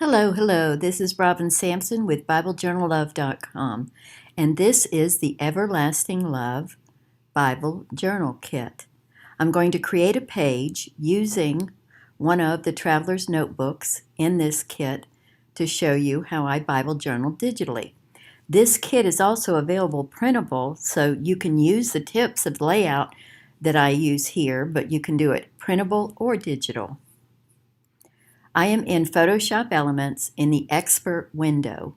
Hello. This is Robin Sampson with BibleJournalLove.com, and this is the Everlasting Love Bible Journal Kit. I'm going to create a page using one of the Traveler's Notebooks in this kit to show you how I Bible journal digitally. This kit is also available printable, so you can use the tips of the layout that I use here, but you can do it printable or digital. I am in Photoshop Elements in the Expert window.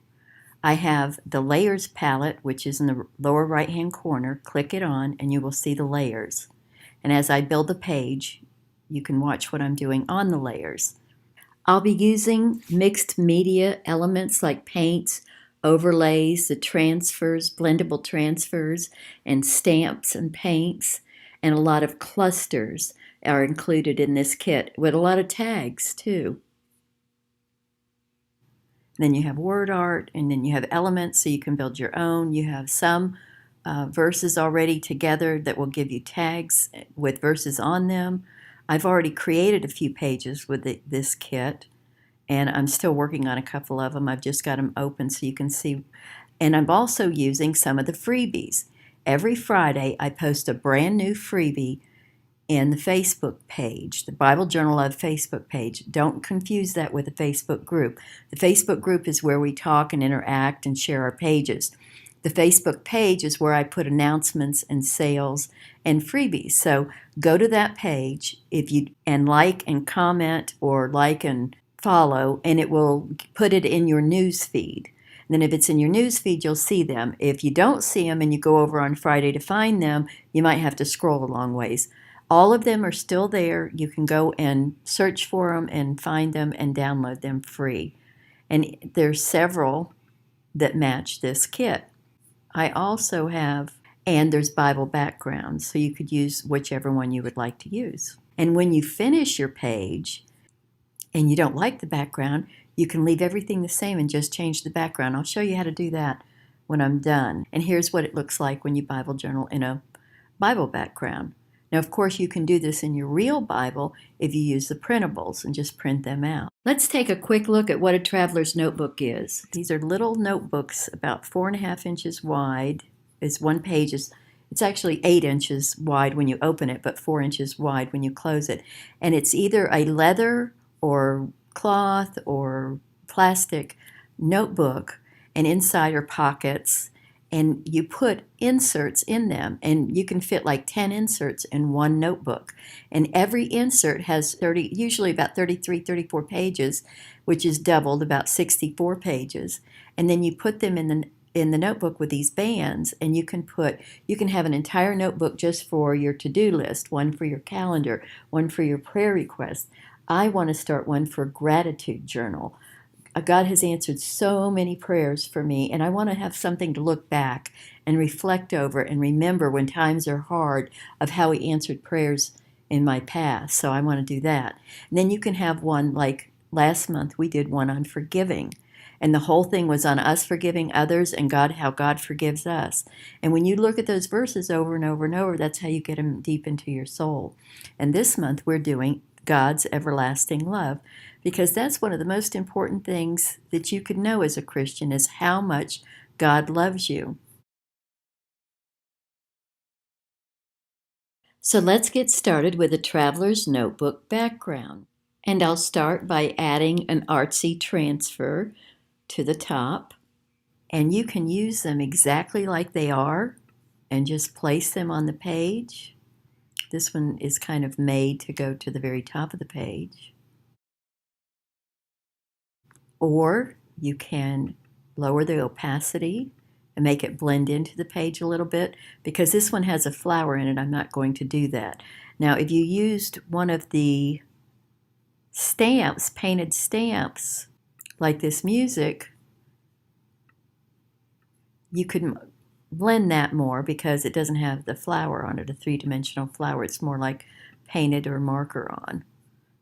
I have the Layers palette, which is in the lower right-hand corner. Click it on and you will see the layers. And as I build the page, you can watch what I'm doing on the layers. I'll be using mixed media elements like paints, overlays, the transfers, blendable transfers, and stamps and paints, and a lot of clusters are included in this kit with a lot of tags too. Then you have word art, and then you have elements so you can build your own. You have some verses already together that will give you tags with verses on them. I've already created a few pages with this kit, and I'm still working on a couple of them. I've just got them open so you can see. And I'm also using some of the freebies. Every Friday I post a brand new freebie in the Facebook page, the Bible Journal Love Facebook page. Don't confuse that with the Facebook group. The Facebook group is where we talk and interact and share our pages. The Facebook page is where I put announcements and sales and freebies. So go to that page and like and comment or like and follow, and it will put it in your news feed. And then if it's in your news feed, you'll see them. If you don't see them and you go over on Friday to find them, you might have to scroll a long ways. All of them are still there. You can go and search for them and find them and download them free. And there's several that match this kit. I also have, and there's Bible backgrounds, so you could use whichever one you would like to use. And when you finish your page and you don't like the background, you can leave everything the same and just change the background. I'll show you how to do that when I'm done. And here's what it looks like when you Bible journal in a Bible background. Now, of course, you can do this in your real Bible if you use the printables and just print them out. Let's take a quick look at what a traveler's notebook is. These are little notebooks about 4.5 inches wide. It's one page. It's actually 8 inches wide when you open it, but 4 inches wide when you close it. And it's either a leather or cloth or plastic notebook, and inside are pockets. And you put inserts in them, and you can fit like 10 inserts in one notebook. And every insert has usually about 33, 34 pages, which is doubled, about 64 pages. And then you put them in the notebook with these bands, and you can have an entire notebook just for your to-do list, one for your calendar, one for your prayer requests. I want to start one for gratitude journal. God has answered so many prayers for me, and I want to have something to look back and reflect over and remember when times are hard of how He answered prayers in my past. So I want to do that. And then you can have one like last month we did one on forgiving. And the whole thing was on us forgiving others and how God forgives us. And when you look at those verses over and over and over, that's how you get them deep into your soul. And this month we're doing God's everlasting love, because that's one of the most important things that you could know as a Christian is how much God loves you. So let's get started with a traveler's notebook background. And I'll start by adding an Artsy Transfer to the top. And you can use them exactly like they are and just place them on the page. This one is kind of made to go to the very top of the page. Or you can lower the opacity and make it blend into the page a little bit. Because this one has a flower in it, I'm not going to do that. Now, if you used one of the stamps, painted stamps, like this music, you could blend that more because it doesn't have the flower on it, a three-dimensional flower. It's more like painted or marker on.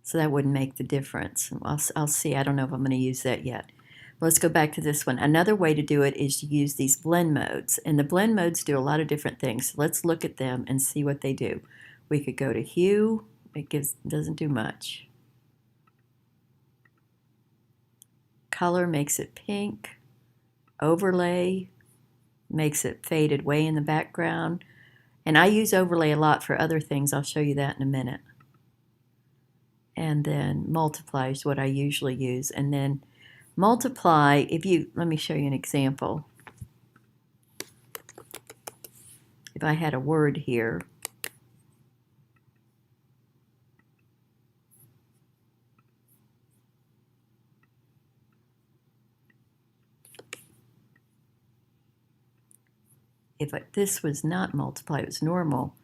So that wouldn't make the difference. I'll see. I don't know if I'm going to use that yet. Let's go back to this one. Another way to do it is to use these blend modes. And the blend modes do a lot of different things. Let's look at them and see what they do. We could go to hue. It doesn't do much. color makes it pink. Overlay makes it faded way in the background. And I use overlay a lot for other things. I'll show you that in a minute. And then multiply is what I usually use. And then multiply, let me show you an example. If I had a word here, if this was not multiply, it was normal,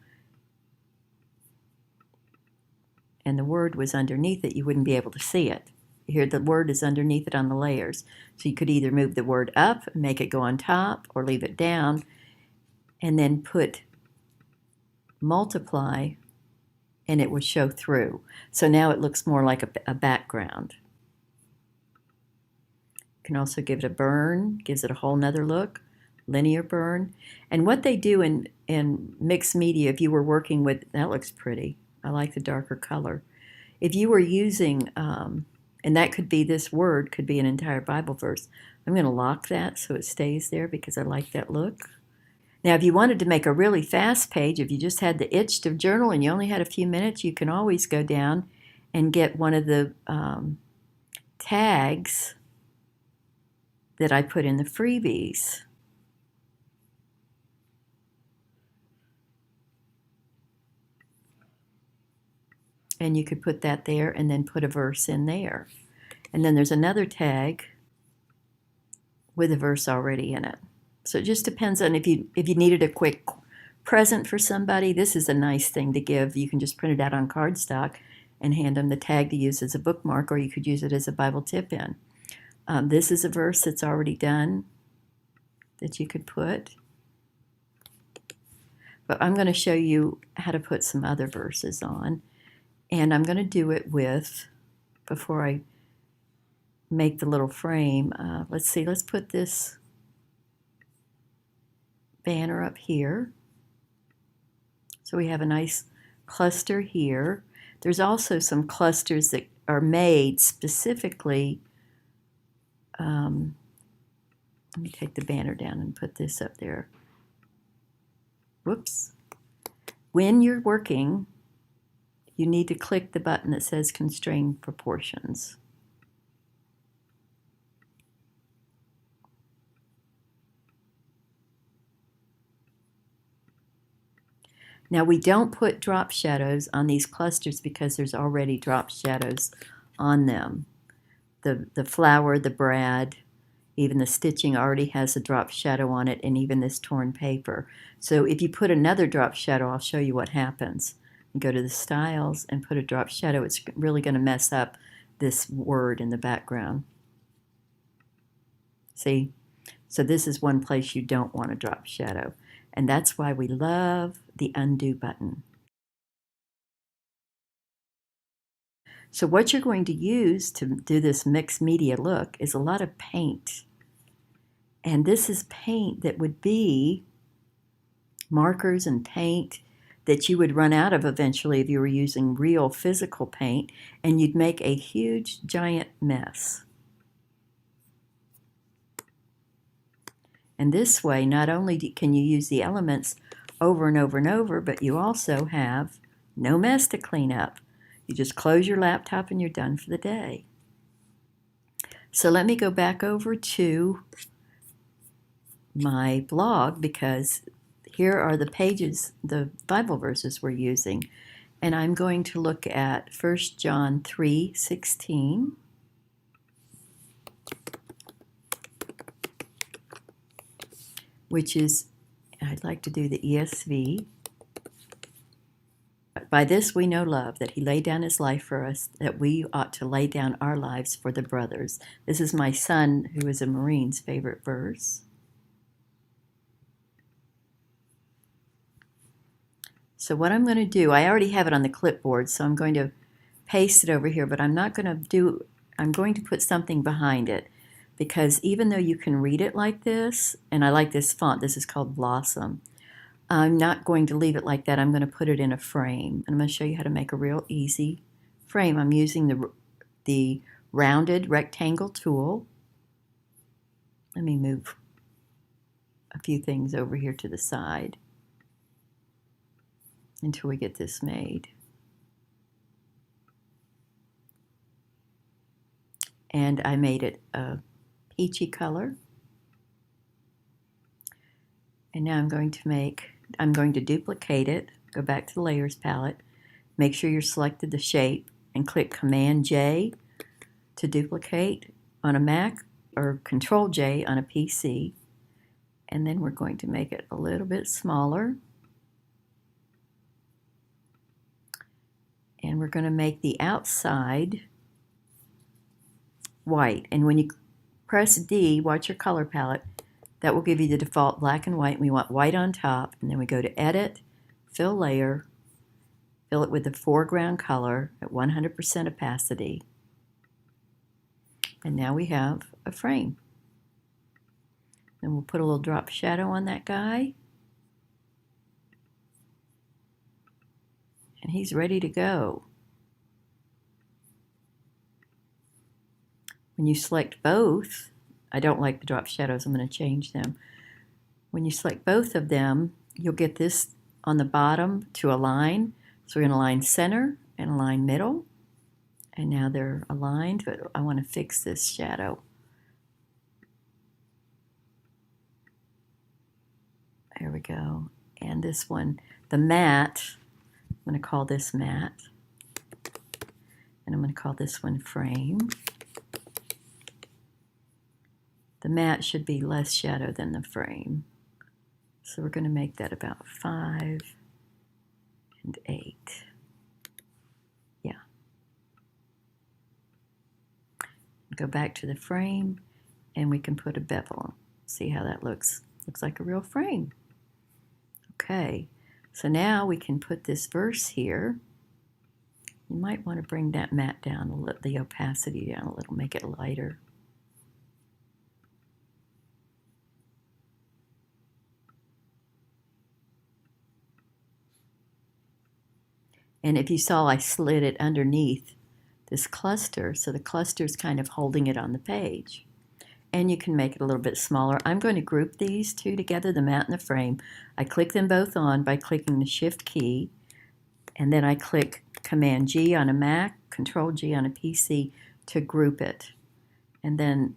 and the word was underneath it, you wouldn't be able to see it. Here the word is underneath it on the layers. So you could either move the word up and make it go on top, or leave it down and then put multiply and it would show through. So now it looks more like a background. You can also give it a burn, gives it a whole nother look, linear burn. And what they do in mixed media, if you were working with, that looks pretty. I like the darker color. If you were using, and that could be, this word could be an entire Bible verse. I'm going to lock that so it stays there because I like that look. Now, if you wanted to make a really fast page, if you just had the itch to journal and you only had a few minutes, you can always go down and get one of the tags that I put in the freebies. And you could put that there and then put a verse in there. And then there's another tag with a verse already in it. So it just depends on if you needed a quick present for somebody. This is a nice thing to give. You can just print it out on cardstock and hand them the tag to use as a bookmark, or you could use it as a Bible tip-in. This is a verse that's already done that you could put. But I'm going to show you how to put some other verses on. And I'm going to do it with, before I make the little frame, let's see, let's put this banner up here. So we have a nice cluster here. There's also some clusters that are made specifically. Let me take the banner down and put this up there. Whoops. When you're working, you need to click the button that says Constrain Proportions. Now we don't put drop shadows on these clusters because there's already drop shadows on them. The flower, the brad, even the stitching already has a drop shadow on it, and even this torn paper. So if you put another drop shadow, I'll show you what happens. You go to the styles and put a drop shadow, it's really going to mess up this word in the background. See? So this is one place you don't want a drop shadow. And that's why we love the undo button. So what you're going to use to do this mixed media look is a lot of paint. And this is paint that would be markers and paint that you would run out of eventually if you were using real physical paint, and you'd make a huge giant mess. And this way, not only can you use the elements over and over and over, but you also have no mess to clean up. You just close your laptop and you're done for the day. So let me go back over to my blog, because here are the pages, the Bible verses we're using. And I'm going to look at 1 John 3:16. Which is, I'd like to do the ESV. By this we know love, that he laid down his life for us, that we ought to lay down our lives for the brothers. This is my son, who is a Marine's favorite verse. So what I'm going to do, I already have it on the clipboard, so I'm going to paste it over here, but I'm not going to do, I'm going to put something behind it. Because even though you can read it like this, and I like this font, this is called Blossom, I'm not going to leave it like that. I'm going to put it in a frame. And I'm going to show you how to make a real easy frame. I'm using the rounded rectangle tool. Let me move a few things over here to the side until we get this made. And I made it a peachy color. And now I'm going to duplicate it, go back to the Layers palette, make sure you're selected the shape, and click Command J to duplicate on a Mac or Control J on a PC. And then we're going to make it a little bit smaller. And we're going to make the outside white. And when you press D, watch your color palette, that will give you the default black and white. We want white on top, and then we go to Edit, Fill Layer, fill it with the foreground color at 100% opacity. And now we have a frame. Then we'll put a little drop shadow on that guy. And he's ready to go. When you select both, I don't like the drop shadows, I'm going to change them. When you select both of them, you'll get this on the bottom to align. So we're going to align center and align middle. And now they're aligned, but I want to fix this shadow. There we go. And this one, the matte, I'm going to call this matte. And I'm going to call this one frame. The matte should be less shadow than the frame. So we're going to make that about 5 and 8. Yeah. Go back to the frame and we can put a bevel. See how that looks. Looks like a real frame. Okay, so now we can put this verse here. You might want to bring that matte down, the opacity down a little, make it lighter. And if you saw, I slid it underneath this cluster, so the cluster is kind of holding it on the page. And you can make it a little bit smaller. I'm going to group these two together, the matte and the frame. I click them both on by clicking the Shift key, and then I click Command G on a Mac, Control G on a PC to group it. And then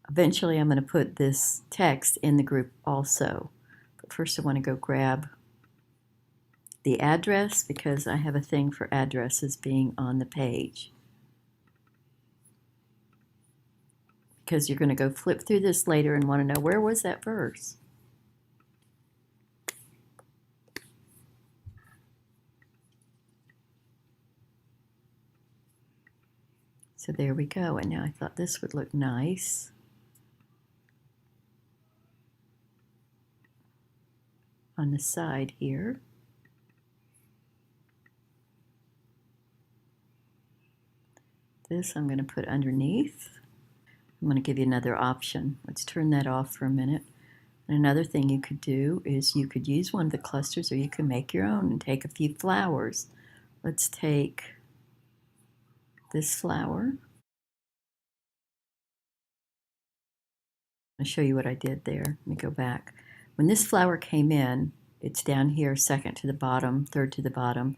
eventually I'm going to put this text in the group also. But first I want to go grab the address because I have a thing for addresses being on the page. Because you're going to go flip through this later and want to know, where was that verse? So there we go. And now I thought this would look nice. On the side here. This I'm going to put underneath. I'm going to give you another option. Let's turn that off for a minute. And another thing you could do is you could use one of the clusters, or you can make your own and take a few flowers. Let's take this flower. I'll show you what I did there. Let me go back. When this flower came in, it's down here, second to the bottom, third to the bottom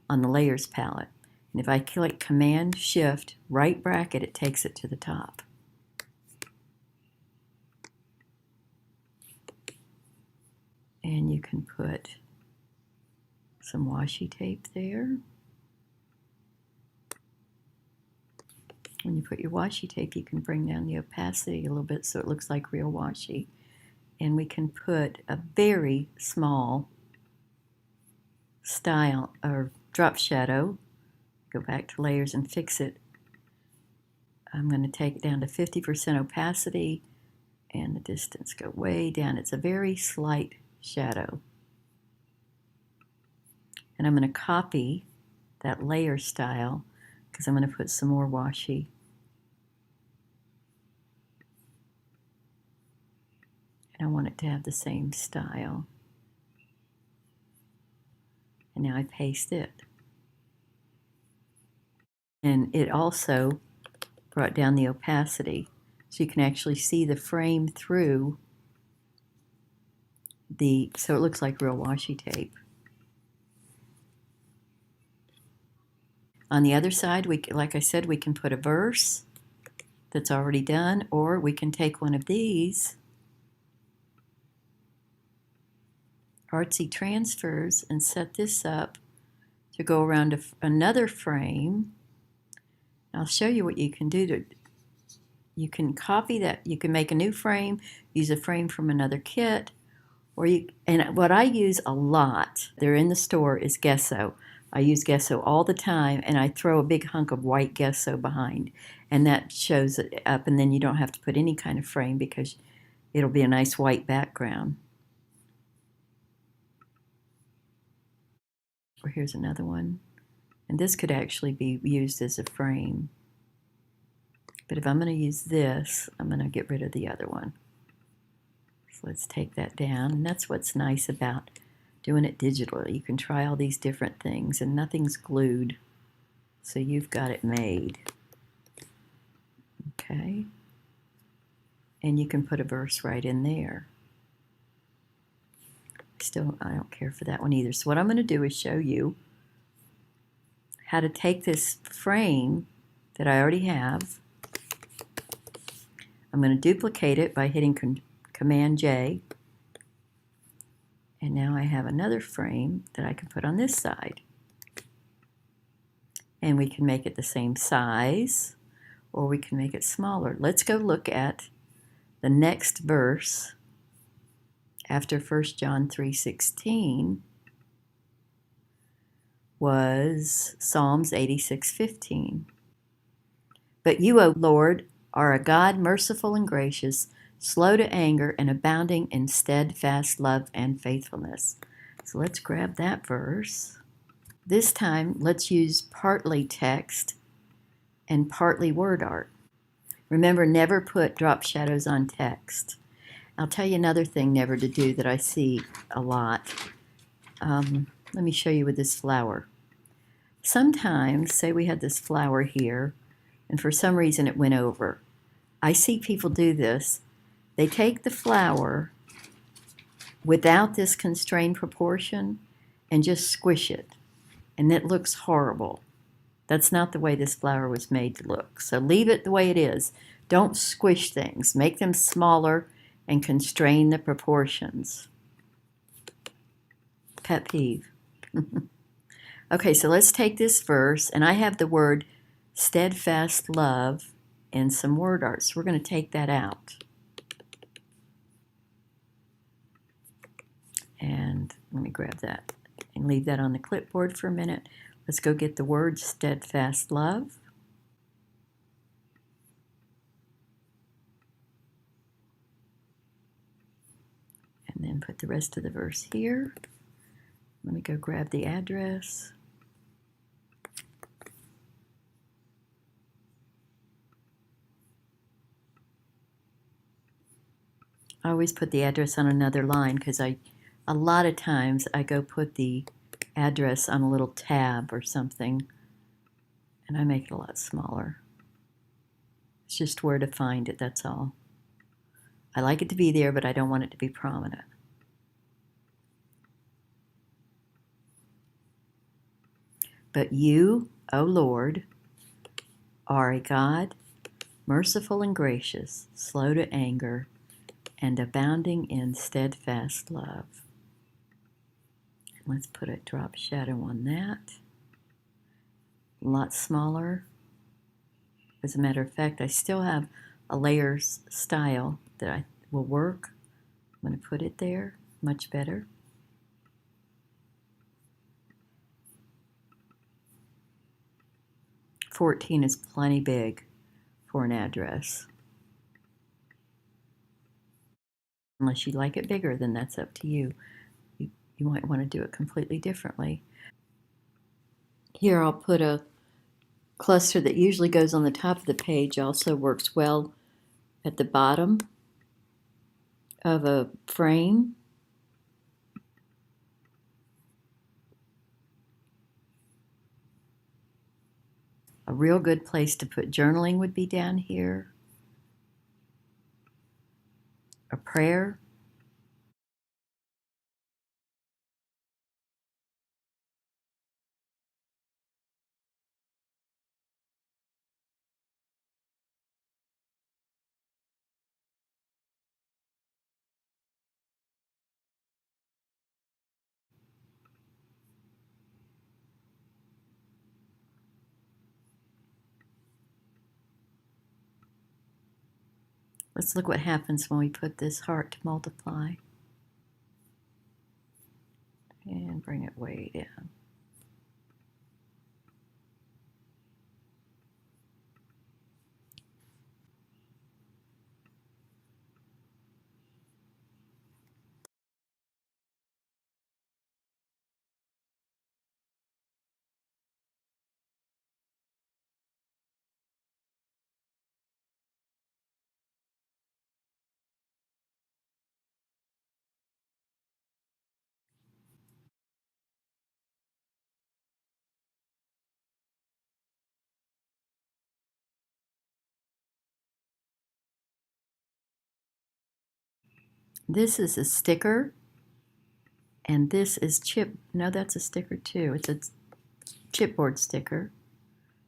on the Layers palette. And if I click Command Shift, right bracket, it takes it to the top. And you can put some washi tape there. When you put your washi tape, you can bring down the opacity a little bit so it looks like real washi. And we can put a very small style or drop shadow. Go back to Layers and fix it. I'm going to take it down to 50% opacity and the distance go way down. It's a very slight shadow. And I'm going to copy that layer style because I'm going to put some more washi. And I want it to have the same style. And now I paste it. And it also brought down the opacity. so you can actually see the frame through so it looks like real washi tape. On the other side, like I said, we can put a verse that's already done, or we can take one of these Artsy Transfers and set this up to go around another frame. I'll show you what you can do. You can copy that. You can make a new frame, use a frame from another kit, and what I use a lot, they're in the store, is gesso. I use gesso all the time, and I throw a big hunk of white gesso behind, and that shows it up, and then you don't have to put any kind of frame because it'll be a nice white background. Or here's another one, and this could actually be used as a frame. But if I'm going to use this, I'm going to get rid of the other one. So let's take that down, and that's what's nice about doing it digitally. You can try all these different things, and nothing's glued, so you've got it made. Okay, and you can put a verse right in there. Still, I don't care for that one either. So what I'm going to do is show you how to take this frame that I already have. I'm going to duplicate it by hitting Command J. And now I have another frame that I can put on this side. And we can make it the same size, or we can make it smaller. Let's go look at the next verse after 1 John 3:16 was Psalms 86:15. But you, O Lord, are a God merciful and gracious, slow to anger, and abounding in steadfast love and faithfulness. So let's grab that verse. This time, let's use partly text and partly word art. Remember, never put drop shadows on text. I'll tell you another thing never to do that I see a lot. Let me show you with this flower. Sometimes, say we had this flower here, and for some reason it went over. I see people do this. They take the flower without this constrained proportion and just squish it, and it looks horrible. That's not the way this flower was made to look. So leave it the way it is. Don't squish things. Make them smaller and constrain the proportions. Pet peeve. Okay, so let's take this verse, and I have the word steadfast love and some word art. So we're going to take that out. And let me grab that and leave that on the clipboard for a minute. Let's go get the word steadfast love. And then put the rest of the verse here. Let me go grab the address. I always put the address on another line because a lot of times I go put the address on a little tab or something, and I make it a lot smaller. It's just where to find it, that's all. I like it to be there, but I don't want it to be prominent. But you, O Lord, are a God, merciful and gracious, slow to anger, and abounding in steadfast love. Let's put a drop shadow on that. A lot smaller. As a matter of fact, I still have a layers style that will work. I'm going to put it there, much better. .14 is plenty big for an address. Unless you like it bigger, then that's up to you. You might want to do it completely differently. Here I'll put a cluster that usually goes on the top of the page, also works well at the bottom of a frame. A real good place to put journaling would be down here. a prayer. Let's look what happens when we put this heart to multiply. And bring it way down. This is a sticker, and this is no, that's a sticker too. It's a chipboard sticker.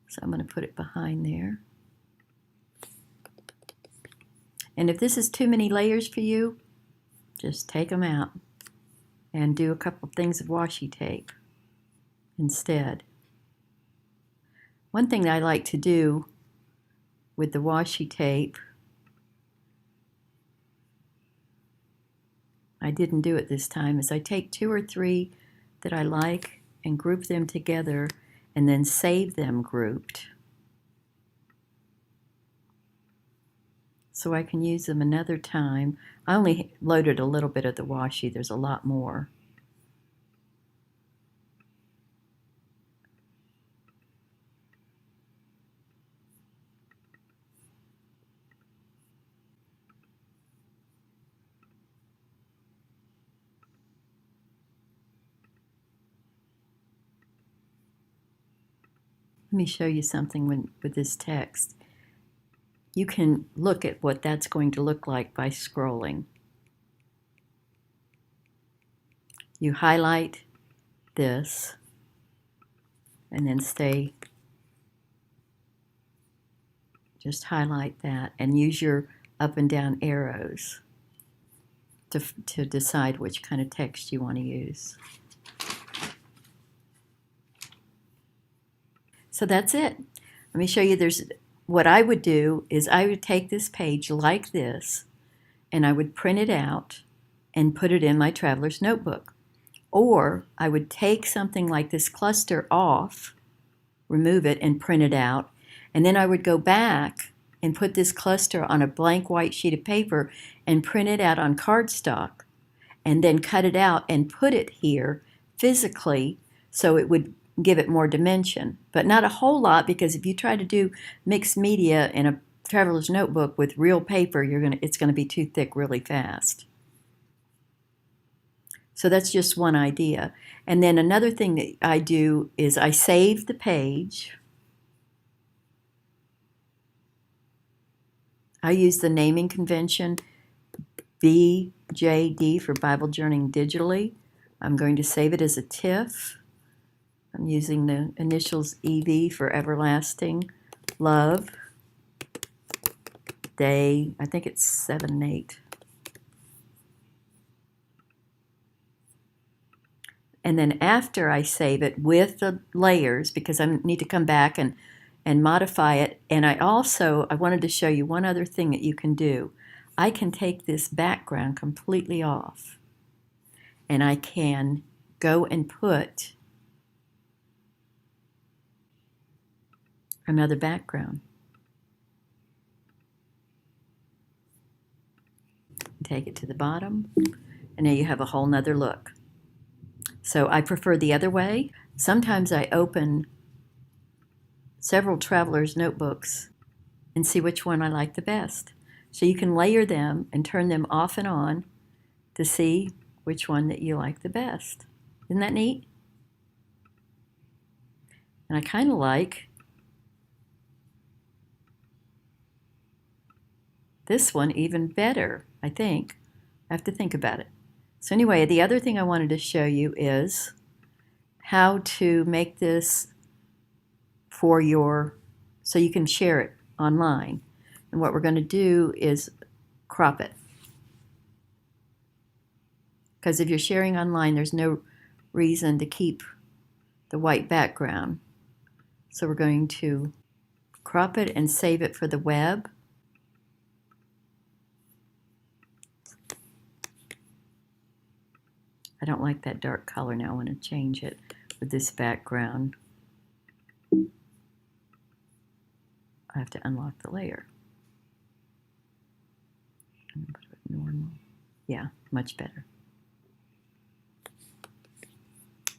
So I'm going to put it behind there. And if this is too many layers for you, just take them out and do a couple things of washi tape instead. One thing that I like to do with the washi tape, I didn't do it this time, is I take 2 or 3 that I like and group them together and then save them grouped, so I can use them another time. I only loaded a little bit of the washi. There's a lot more. Let me show you something with this text. You can look at what that's going to look like by scrolling. You highlight this and then just highlight that and use your up and down arrows to decide which kind of text you want to use. So that's it. Let me show you. What I would do is I would take this page like this and I would print it out and put it in my traveler's notebook. Or I would take something like this cluster off, remove it and print it out, and then I would go back and put this cluster on a blank white sheet of paper and print it out on cardstock, and then cut it out and put it here physically so it would give it more dimension. But not a whole lot, because if you try to do mixed media in a traveler's notebook with real paper, it's going to be too thick really fast. So that's just one idea. And then another thing that I do is I save the page. I use the naming convention BJD for Bible Journeying Digitally. I'm going to save it as a TIFF. I'm using the initials EV for Everlasting Love. Day, I think it's 7/8. And then after I save it with the layers, because I need to come back and modify it, and I wanted to show you one other thing that you can do. I can take this background completely off, and I can go and put another background. Take it to the bottom, and now you have a whole nother look. So I prefer the other way. Sometimes I open several traveler's notebooks and see which one I like the best. So you can layer them and turn them off and on to see which one that you like the best. Isn't that neat? And I kind of like this one even better. I think. I have to think about it. So anyway, the other thing I wanted to show you is how to make this for so you can share it online. And what we're going to do is crop it. Because if you're sharing online, there's no reason to keep the white background. So we're going to crop it and save it for the web. I don't like that dark color now. I want to change it with this background. I have to unlock the layer. Put it normal. Yeah, much better.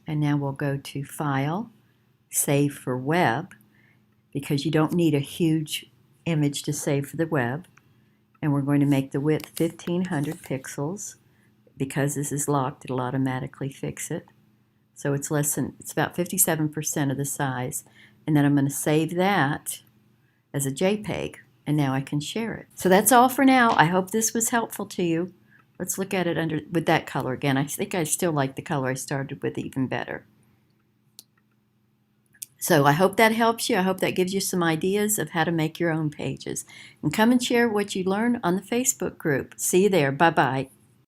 And now we'll go to File, Save for Web, because you don't need a huge image to save for the web. And we're going to make the width 1500 pixels. Because this is locked, it'll automatically fix it. So it's about 57% of the size. And then I'm going to save that as a JPEG, and now I can share it. So that's all for now. I hope this was helpful to you. Let's look at it with that color again. I think I still like the color I started with even better. So I hope that helps you. I hope that gives you some ideas of how to make your own pages. And come and share what you learn on the Facebook group. See you there. Bye-bye.